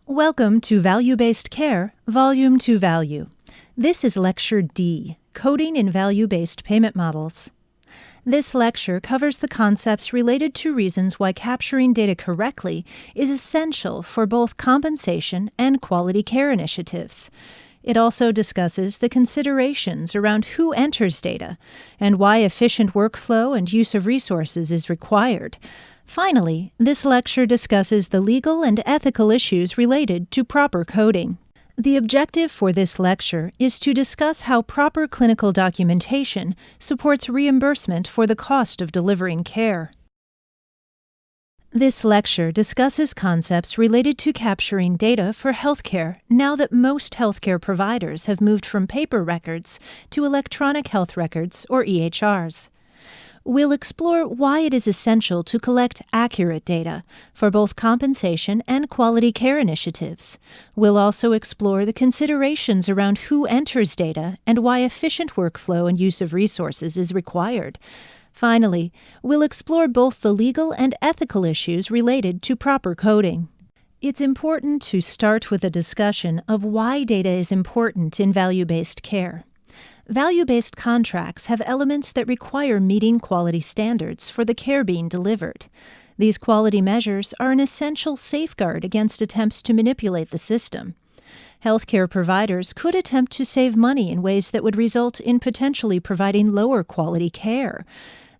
Welcome to Value-Based Care, Volume 2 Value. This is Lecture D, Coding in Value-Based Payment Models. This lecture covers the concepts related to reasons why capturing data correctly is essential for both compensation and quality care initiatives. It also discusses the considerations around who enters data and why efficient workflow and use of resources is required. Finally, this lecture discusses the legal and ethical issues related to proper coding. The objective for this lecture is to discuss how proper clinical documentation supports reimbursement for the cost of delivering care. This lecture discusses concepts related to capturing data for healthcare now that most healthcare providers have moved from paper records to electronic health records, or EHRs. We'll explore why it is essential to collect accurate data for both compensation and quality care initiatives. We'll also explore the considerations around who enters data and why efficient workflow and use of resources is required. Finally, we'll explore both the legal and ethical issues related to proper coding. It's important to start with a discussion of why data is important in value-based care. Value-based contracts have elements that require meeting quality standards for the care being delivered. These quality measures are an essential safeguard against attempts to manipulate the system. Healthcare providers could attempt to save money in ways that would result in potentially providing lower quality care.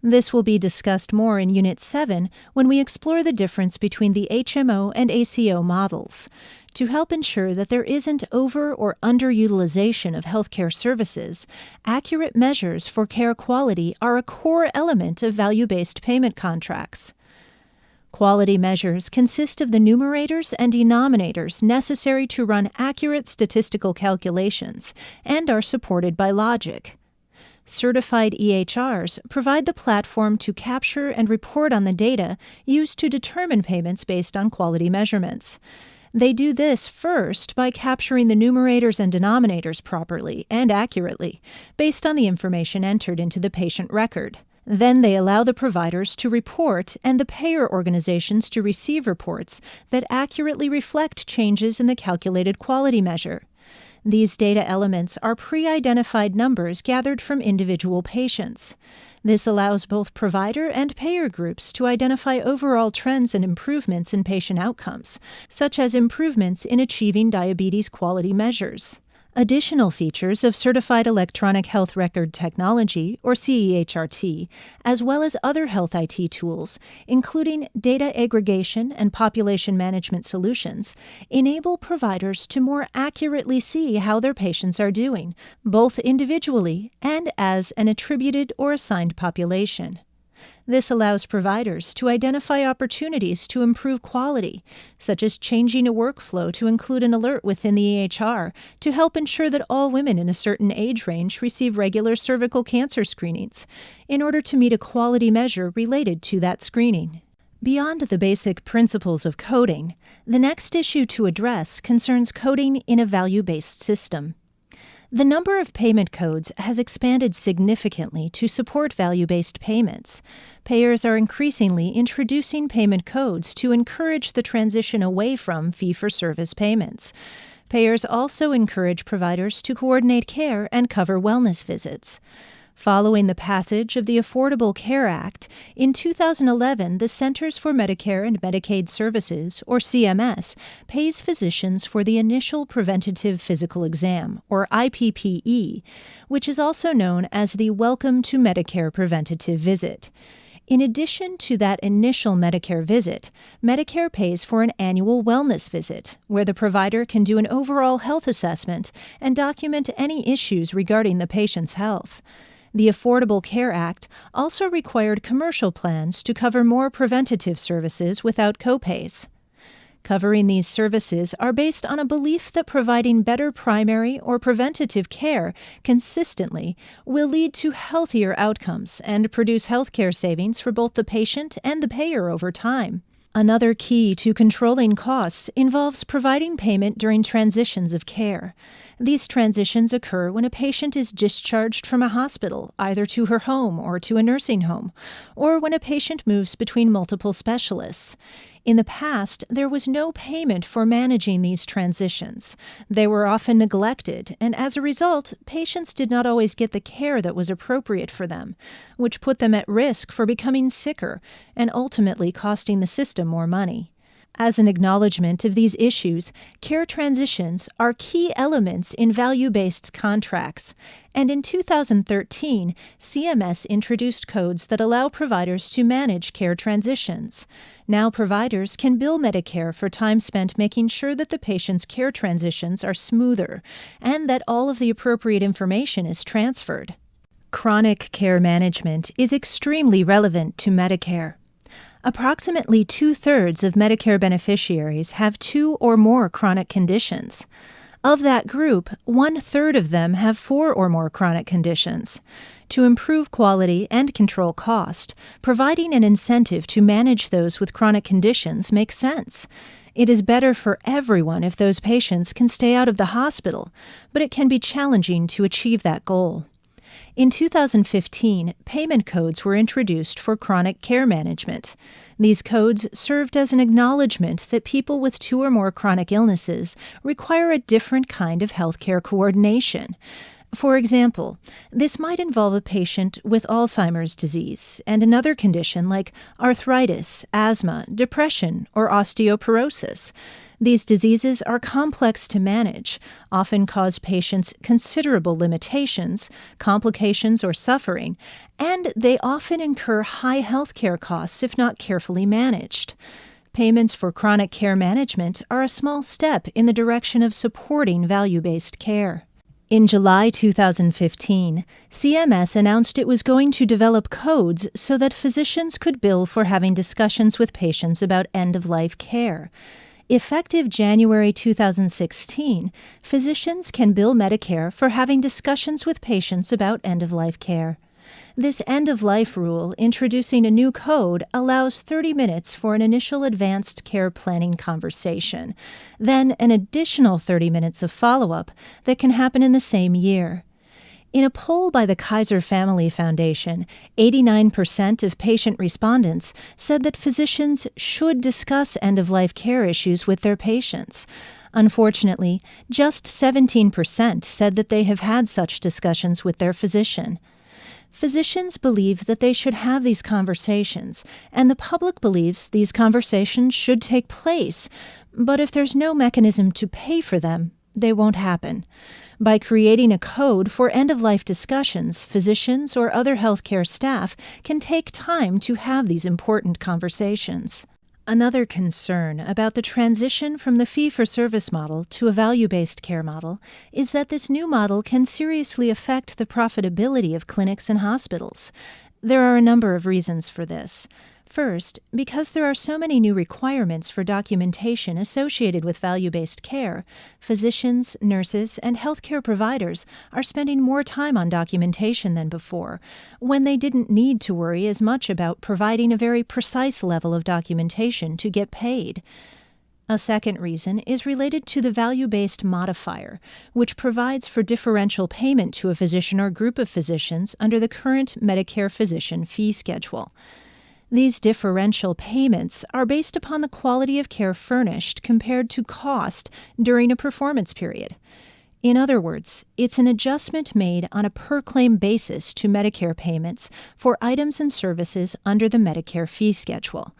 This will be discussed more in Unit 7 when we explore the difference between the HMO and ACO models. To help ensure that there isn't over- or underutilization of healthcare services, accurate measures for care quality are a core element of value-based payment contracts. Quality measures consist of the numerators and denominators necessary to run accurate statistical calculations and are supported by logic. Certified EHRs provide the platform to capture and report on the data used to determine payments based on quality measurements. They do this first by capturing the numerators and denominators properly and accurately, based on the information entered into the patient record. Then they allow the providers to report and the payer organizations to receive reports that accurately reflect changes in the calculated quality measure. These data elements are pre-identified numbers gathered from individual patients. This allows both provider and payer groups to identify overall trends and improvements in patient outcomes, such as improvements in achieving diabetes quality measures. Additional features of Certified Electronic Health Record Technology, or CEHRT, as well as other health IT tools, including data aggregation and population management solutions, enable providers to more accurately see how their patients are doing, both individually and as an attributed or assigned population. This allows providers to identify opportunities to improve quality, such as changing a workflow to include an alert within the EHR to help ensure that all women in a certain age range receive regular cervical cancer screenings, in order to meet a quality measure related to that screening. Beyond the basic principles of coding, the next issue to address concerns coding in a value-based system. The number of payment codes has expanded significantly to support value-based payments. Payers are increasingly introducing payment codes to encourage the transition away from fee-for-service payments. Payers also encourage providers to coordinate care and cover wellness visits. Following the passage of the Affordable Care Act, in 2011, the Centers for Medicare and Medicaid Services, or CMS, pays physicians for the initial preventative physical exam, or IPPE, which is also known as the Welcome to Medicare Preventative Visit. In addition to that initial Medicare visit, Medicare pays for an annual wellness visit, where the provider can do an overall health assessment and document any issues regarding the patient's health. The Affordable Care Act also required commercial plans to cover more preventative services without copays. Covering these services are based on a belief that providing better primary or preventative care consistently will lead to healthier outcomes and produce healthcare savings for both the patient and the payer over time. Another key to controlling costs involves providing payment during transitions of care. These transitions occur when a patient is discharged from a hospital, either to her home or to a nursing home, or when a patient moves between multiple specialists. In the past, there was no payment for managing these transitions. They were often neglected, and as a result, patients did not always get the care that was appropriate for them, which put them at risk for becoming sicker and ultimately costing the system more money. As an acknowledgement of these issues, care transitions are key elements in value-based contracts, and in 2013, CMS introduced codes that allow providers to manage care transitions. Now providers can bill Medicare for time spent making sure that the patient's care transitions are smoother and that all of the appropriate information is transferred. Chronic care management is extremely relevant to Medicare. Approximately 2/3 of Medicare beneficiaries have 2 or more chronic conditions. Of that group, 1/3 of them have 4 or more chronic conditions. To improve quality and control cost, providing an incentive to manage those with chronic conditions makes sense. It is better for everyone if those patients can stay out of the hospital, but it can be challenging to achieve that goal. In 2015, payment codes were introduced for chronic care management. These codes served as an acknowledgement that people with 2 or more chronic illnesses require a different kind of healthcare coordination. For example, this might involve a patient with Alzheimer's disease and another condition like arthritis, asthma, depression, or osteoporosis. These diseases are complex to manage, often cause patients considerable limitations, complications, or suffering, and they often incur high healthcare costs if not carefully managed. Payments for chronic care management are a small step in the direction of supporting value-based care. In July 2015, CMS announced it was going to develop codes so that physicians could bill for having discussions with patients about end-of-life care. Effective January 2016, physicians can bill Medicare for having discussions with patients about end-of-life care. This end-of-life rule introducing a new code allows 30 minutes for an initial advanced care planning conversation, then an additional 30 minutes of follow-up that can happen in the same year. In a poll by the Kaiser Family Foundation, 89% of patient respondents said that physicians should discuss end-of-life care issues with their patients. Unfortunately, just 17% said that they have had such discussions with their physician. Physicians believe that they should have these conversations, and the public believes these conversations should take place, but if there's no mechanism to pay for them, they won't happen. By creating a code for end-of-life discussions, physicians or other healthcare staff can take time to have these important conversations. Another concern about the transition from the fee-for-service model to a value-based care model is that this new model can seriously affect the profitability of clinics and hospitals. There are a number of reasons for this. First, because there are so many new requirements for documentation associated with value-based care, physicians, nurses, and healthcare providers are spending more time on documentation than before, when they didn't need to worry as much about providing a very precise level of documentation to get paid. A second reason is related to the value-based modifier, which provides for differential payment to a physician or group of physicians under the current Medicare physician fee schedule. These differential payments are based upon the quality of care furnished compared to cost during a performance period. In other words, it's an adjustment made on a per-claim basis to Medicare payments for items and services under the Medicare fee schedule.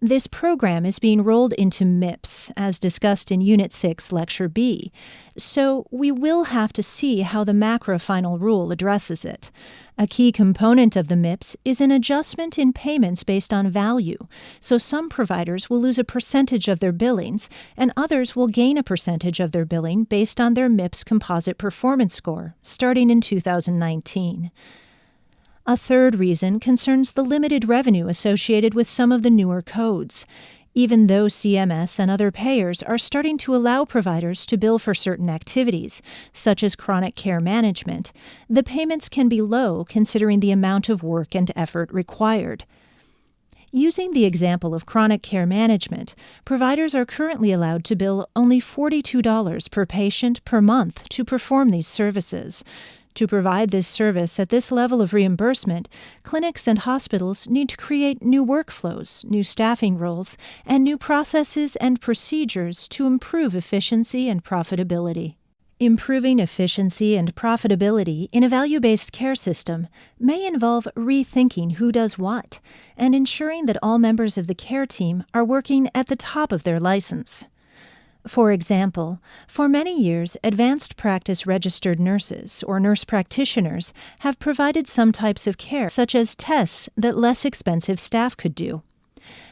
This program is being rolled into MIPS, as discussed in Unit 6, Lecture B, so we will have to see how the MACRA final rule addresses it. A key component of the MIPS is an adjustment in payments based on value, so some providers will lose a percentage of their billings, and others will gain a percentage of their billing based on their MIPS composite performance score, starting in 2019. A third reason concerns the limited revenue associated with some of the newer codes. Even though CMS and other payers are starting to allow providers to bill for certain activities, such as chronic care management, the payments can be low considering the amount of work and effort required. Using the example of chronic care management, providers are currently allowed to bill only $42 per patient per month to perform these services. To provide this service at this level of reimbursement, clinics and hospitals need to create new workflows, new staffing roles, and new processes and procedures to improve efficiency and profitability. Improving efficiency and profitability in a value-based care system may involve rethinking who does what and ensuring that all members of the care team are working at the top of their license. For example, for many years, advanced practice registered nurses or nurse practitioners have provided some types of care, such as tests that less expensive staff could do.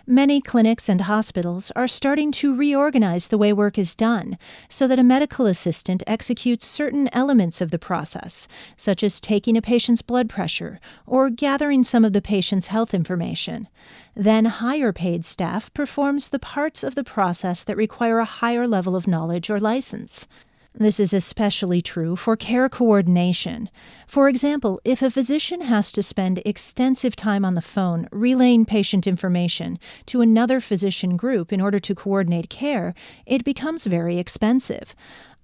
Many clinics and hospitals are starting to reorganize the way work is done so that a medical assistant executes certain elements of the process, such as taking a patient's blood pressure or gathering some of the patient's health information. Then higher paid staff performs the parts of the process that require a higher level of knowledge or license. This is especially true for care coordination. For example, if a physician has to spend extensive time on the phone relaying patient information to another physician group in order to coordinate care, it becomes very expensive.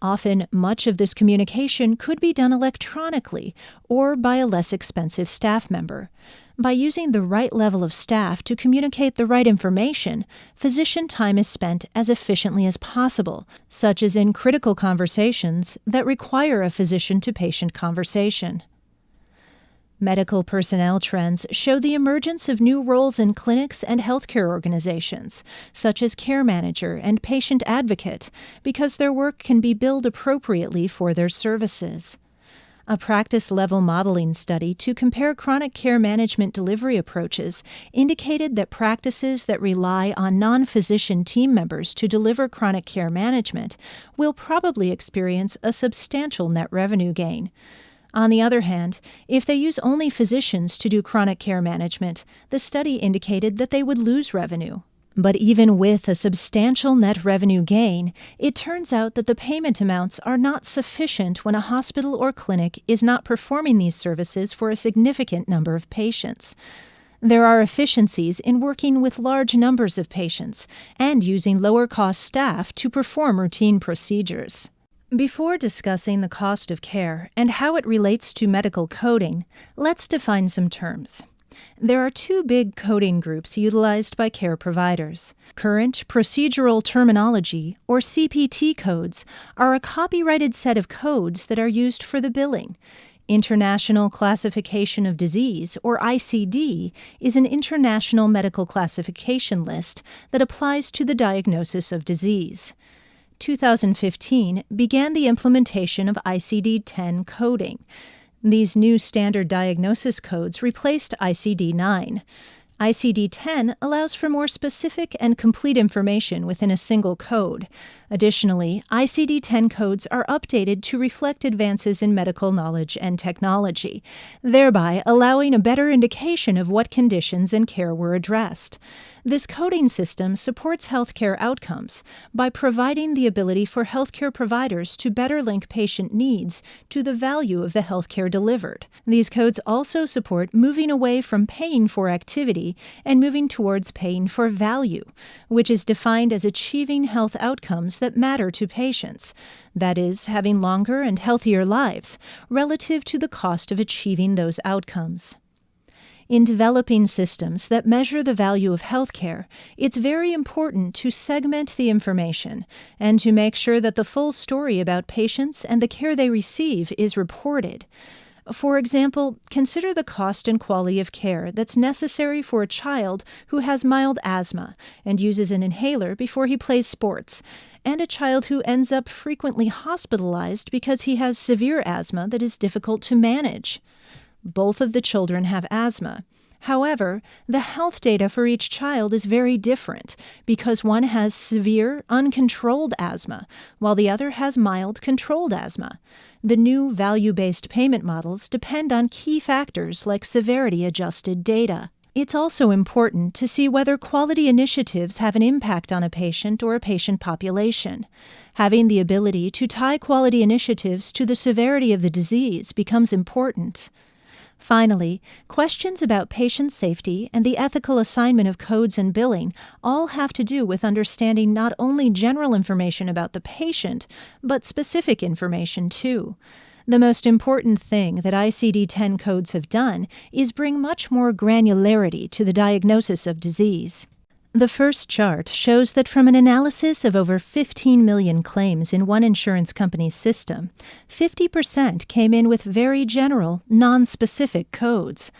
Often, much of this communication could be done electronically or by a less expensive staff member. By using the right level of staff to communicate the right information, physician time is spent as efficiently as possible, such as in critical conversations that require a physician-to-patient conversation. Medical personnel trends show the emergence of new roles in clinics and healthcare organizations, such as care manager and patient advocate, because their work can be billed appropriately for their services. A practice-level modeling study to compare chronic care management delivery approaches indicated that practices that rely on non-physician team members to deliver chronic care management will probably experience a substantial net revenue gain. On the other hand, if they use only physicians to do chronic care management, the study indicated that they would lose revenue. But even with a substantial net revenue gain, it turns out that the payment amounts are not sufficient when a hospital or clinic is not performing these services for a significant number of patients. There are efficiencies in working with large numbers of patients and using lower-cost staff to perform routine procedures. Before discussing the cost of care and how it relates to medical coding, let's define some terms. There are two big coding groups utilized by care providers. Current Procedural Terminology, or CPT codes, are a copyrighted set of codes that are used for the billing. International Classification of Disease, or ICD, is an international medical classification list that applies to the diagnosis of disease. 2015 began the implementation of ICD-10 coding. These new standard diagnosis codes replaced ICD-9. ICD-10 allows for more specific and complete information within a single code. Additionally, ICD-10 codes are updated to reflect advances in medical knowledge and technology, thereby allowing a better indication of what conditions and care were addressed. This coding system supports healthcare outcomes by providing the ability for healthcare providers to better link patient needs to the value of the healthcare delivered. These codes also support moving away from paying for activity and moving towards paying for value, which is defined as achieving health outcomes that matter to patients, that is, having longer and healthier lives relative to the cost of achieving those outcomes. In developing systems that measure the value of healthcare, it's very important to segment the information and to make sure that the full story about patients and the care they receive is reported. For example, consider the cost and quality of care that's necessary for a child who has mild asthma and uses an inhaler before he plays sports, and a child who ends up frequently hospitalized because he has severe asthma that is difficult to manage. Both of the children have asthma. However, the health data for each child is very different because one has severe, uncontrolled asthma, while the other has mild, controlled asthma. The new value-based payment models depend on key factors like severity-adjusted data. It's also important to see whether quality initiatives have an impact on a patient or a patient population. Having the ability to tie quality initiatives to the severity of the disease becomes important. Finally, questions about patient safety and the ethical assignment of codes and billing all have to do with understanding not only general information about the patient, but specific information too. The most important thing that ICD-10 codes have done is bring much more granularity to the diagnosis of disease. The first chart shows that from an analysis of over 15 million claims in one insurance company's system, 50% came in with very general, non-specific codes.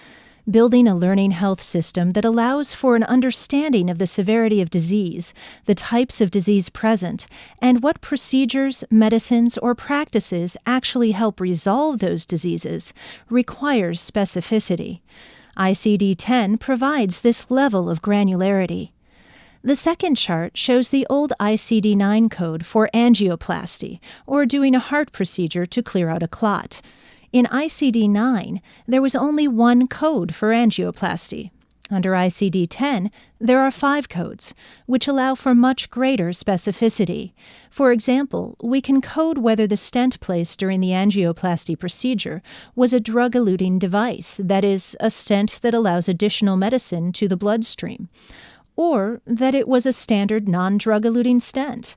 Building a learning health system that allows for an understanding of the severity of disease, the types of disease present, and what procedures, medicines, or practices actually help resolve those diseases requires specificity. ICD-10 provides this level of granularity. The second chart shows the old ICD-9 code for angioplasty, or doing a heart procedure to clear out a clot. In ICD-9, there was only one code for angioplasty. Under ICD-10, there are 5 codes, which allow for much greater specificity. For example, we can code whether the stent placed during the angioplasty procedure was a drug-eluting device, that is, a stent that allows additional medicine to the bloodstream, or that it was a standard non-drug-eluting stent.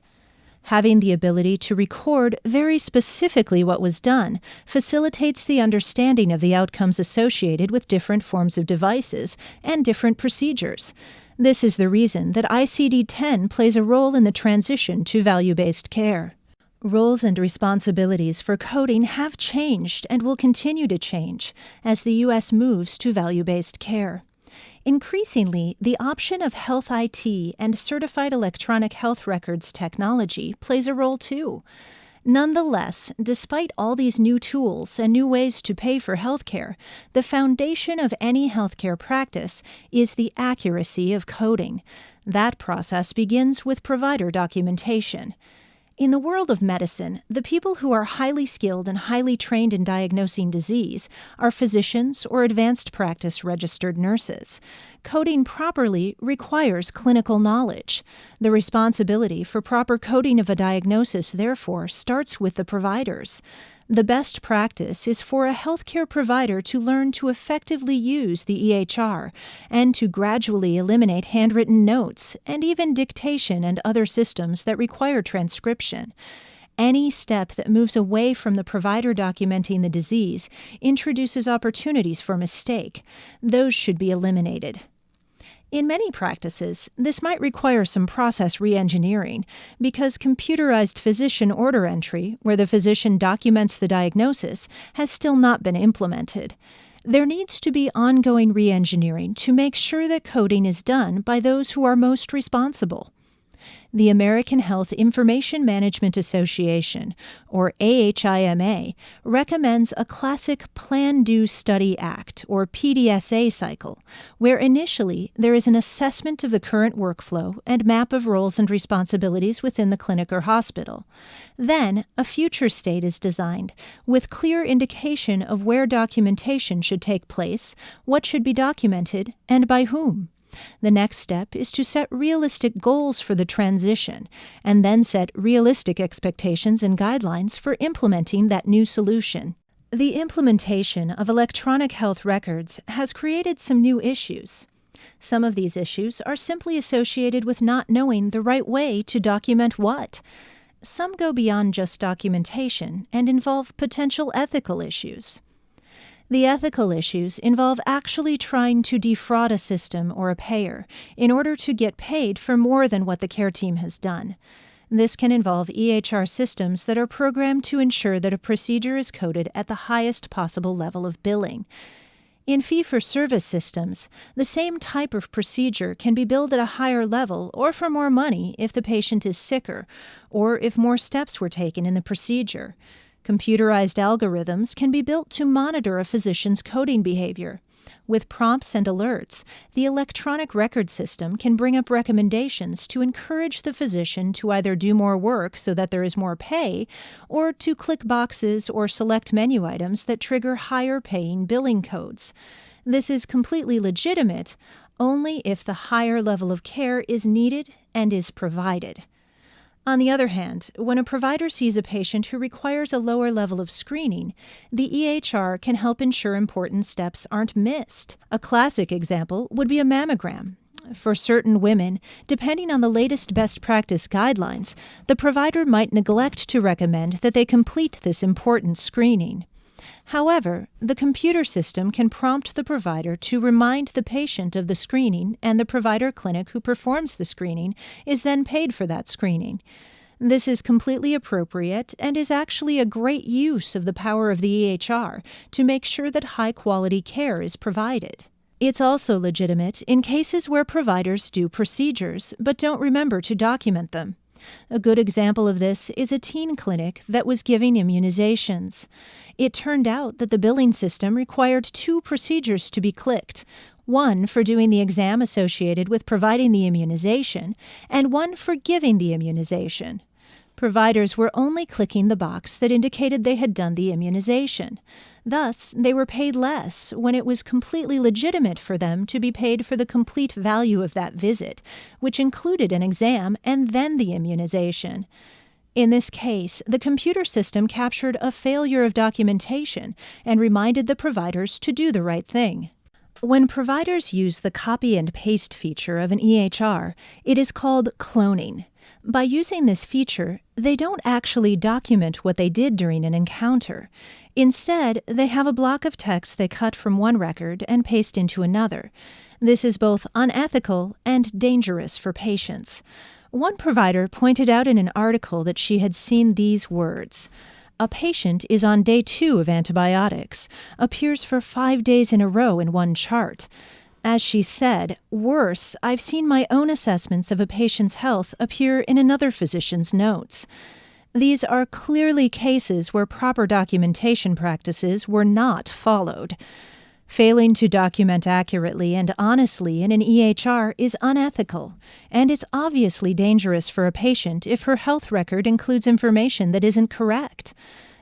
Having the ability to record very specifically what was done facilitates the understanding of the outcomes associated with different forms of devices and different procedures. This is the reason that ICD-10 plays a role in the transition to value-based care. Roles and responsibilities for coding have changed and will continue to change as the U.S. moves to value-based care. Increasingly, the option of health IT and certified electronic health records technology plays a role too. Nonetheless, despite all these new tools and new ways to pay for healthcare, the foundation of any healthcare practice is the accuracy of coding. That process begins with provider documentation. In the world of medicine, the people who are highly skilled and highly trained in diagnosing disease are physicians or advanced practice registered nurses. Coding properly requires clinical knowledge. The responsibility for proper coding of a diagnosis, therefore, starts with the providers. The best practice is for a healthcare provider to learn to effectively use the EHR and to gradually eliminate handwritten notes and even dictation and other systems that require transcription. Any step that moves away from the provider documenting the disease introduces opportunities for mistake. Those should be eliminated. In many practices, this might require some process re-engineering because computerized physician order entry, where the physician documents the diagnosis, has still not been implemented. There needs to be ongoing re-engineering to make sure that coding is done by those who are most responsible. The American Health Information Management Association, or AHIMA, recommends a classic Plan, Do, Study, Act, or PDSA cycle, where initially there is an assessment of the current workflow and map of roles and responsibilities within the clinic or hospital. Then, a future state is designed, with clear indication of where documentation should take place, what should be documented, and by whom. The next step is to set realistic goals for the transition, and then set realistic expectations and guidelines for implementing that new solution. The implementation of electronic health records has created some new issues. Some of these issues are simply associated with not knowing the right way to document what. Some go beyond just documentation and involve potential ethical issues. The ethical issues involve actually trying to defraud a system or a payer in order to get paid for more than what the care team has done. This can involve EHR systems that are programmed to ensure that a procedure is coded at the highest possible level of billing. In fee-for-service systems, the same type of procedure can be billed at a higher level or for more money if the patient is sicker or if more steps were taken in the procedure. Computerized algorithms can be built to monitor a physician's coding behavior. With prompts and alerts, the electronic record system can bring up recommendations to encourage the physician to either do more work so that there is more pay, or to click boxes or select menu items that trigger higher-paying billing codes. This is completely legitimate only if the higher level of care is needed and is provided. On the other hand, when a provider sees a patient who requires a lower level of screening, the EHR can help ensure important steps aren't missed. A classic example would be a mammogram. For certain women, depending on the latest best practice guidelines, the provider might neglect to recommend that they complete this important screening. However, the computer system can prompt the provider to remind the patient of the screening, and the provider clinic who performs the screening is then paid for that screening. This is completely appropriate and is actually a great use of the power of the EHR to make sure that high-quality care is provided. It's also legitimate in cases where providers do procedures but don't remember to document them. A good example of this is a teen clinic that was giving immunizations. It turned out that the billing system required 2 procedures to be clicked, one for doing the exam associated with providing the immunization, and one for giving the immunization. Providers were only clicking the box that indicated they had done the immunization. Thus, they were paid less when it was completely legitimate for them to be paid for the complete value of that visit, which included an exam and then the immunization. In this case, the computer system captured a failure of documentation and reminded the providers to do the right thing. When providers use the copy and paste feature of an EHR, it is called cloning. By using this feature, they don't actually document what they did during an encounter. Instead, they have a block of text they cut from one record and paste into another. This is both unethical and dangerous for patients. One provider pointed out in an article that she had seen these words: "A patient is on day 2 of antibiotics, appears for 5 days in a row in one chart." As she said, "Worse, I've seen my own assessments of a patient's health appear in another physician's notes." These are clearly cases where proper documentation practices were not followed. Failing to document accurately and honestly in an EHR is unethical, and it's obviously dangerous for a patient if her health record includes information that isn't correct.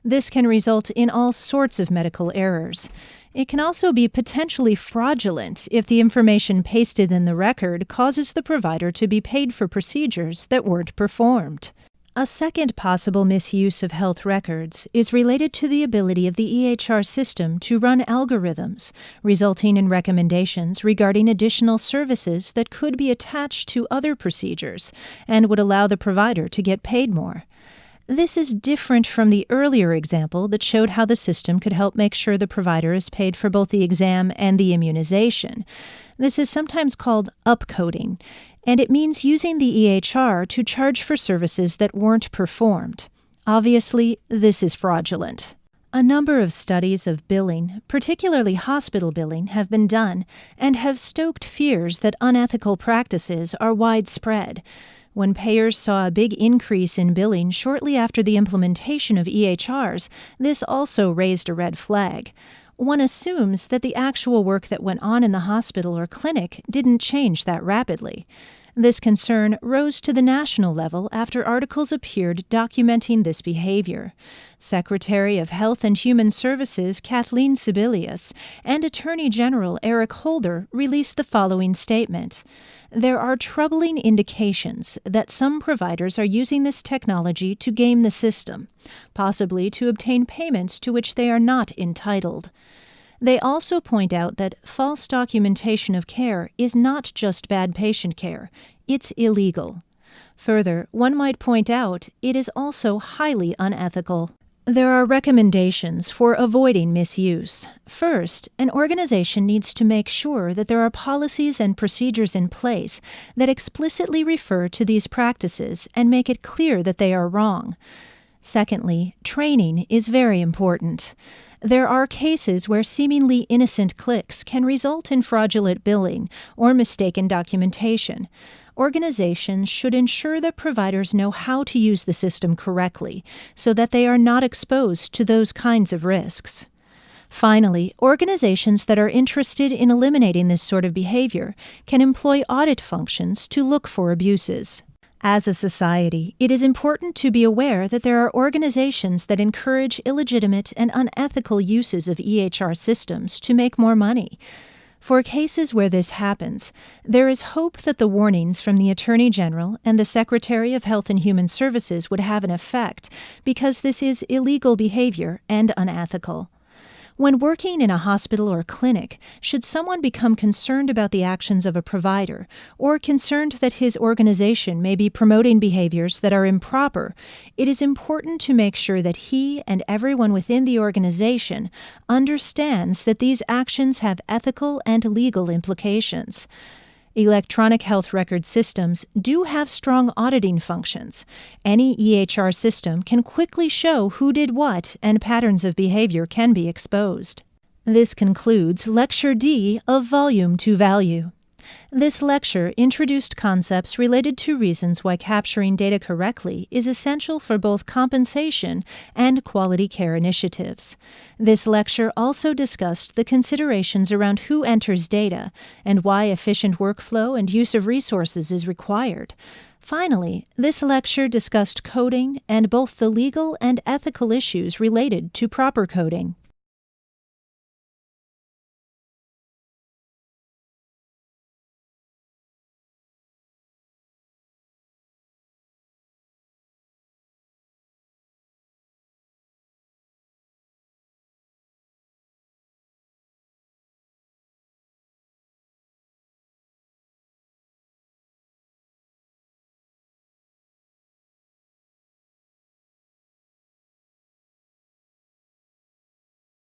This can result in all sorts of medical errors. It can also be potentially fraudulent if the information pasted in the record causes the provider to be paid for procedures that weren't performed. A second possible misuse of health records is related to the ability of the EHR system to run algorithms, resulting in recommendations regarding additional services that could be attached to other procedures and would allow the provider to get paid more. This is different from the earlier example that showed how the system could help make sure the provider is paid for both the exam and the immunization. This is sometimes called upcoding, and it means using the EHR to charge for services that weren't performed. Obviously, this is fraudulent. A number of studies of billing, particularly hospital billing, have been done and have stoked fears that unethical practices are widespread. When payers saw a big increase in billing shortly after the implementation of EHRs, this also raised a red flag. One assumes that the actual work that went on in the hospital or clinic didn't change that rapidly. This concern rose to the national level after articles appeared documenting this behavior. Secretary of Health and Human Services Kathleen Sebelius and Attorney General Eric Holder released the following statement: "There are troubling indications that some providers are using this technology to game the system, possibly to obtain payments to which they are not entitled." They also point out that false documentation of care is not just bad patient care, it's illegal. Further, one might point out it is also highly unethical. There are recommendations for avoiding misuse. First, an organization needs to make sure that there are policies and procedures in place that explicitly refer to these practices and make it clear that they are wrong. Secondly, training is very important. There are cases where seemingly innocent clicks can result in fraudulent billing or mistaken documentation. Organizations should ensure that providers know how to use the system correctly so that they are not exposed to those kinds of risks. Finally, organizations that are interested in eliminating this sort of behavior can employ audit functions to look for abuses. As a society, it is important to be aware that there are organizations that encourage illegitimate and unethical uses of EHR systems to make more money. For cases where this happens, there is hope that the warnings from the Attorney General and the Secretary of Health and Human Services would have an effect, because this is illegal behavior and unethical. When working in a hospital or clinic, should someone become concerned about the actions of a provider or concerned that his organization may be promoting behaviors that are improper, it is important to make sure that he and everyone within the organization understands that these actions have ethical and legal implications. Electronic health record systems do have strong auditing functions. Any EHR system can quickly show who did what, and patterns of behavior can be exposed. This concludes Lecture D of Volume 2 Value. This lecture introduced concepts related to reasons why capturing data correctly is essential for both compensation and quality care initiatives. This lecture also discussed the considerations around who enters data and why efficient workflow and use of resources is required. Finally, this lecture discussed coding and both the legal and ethical issues related to proper coding.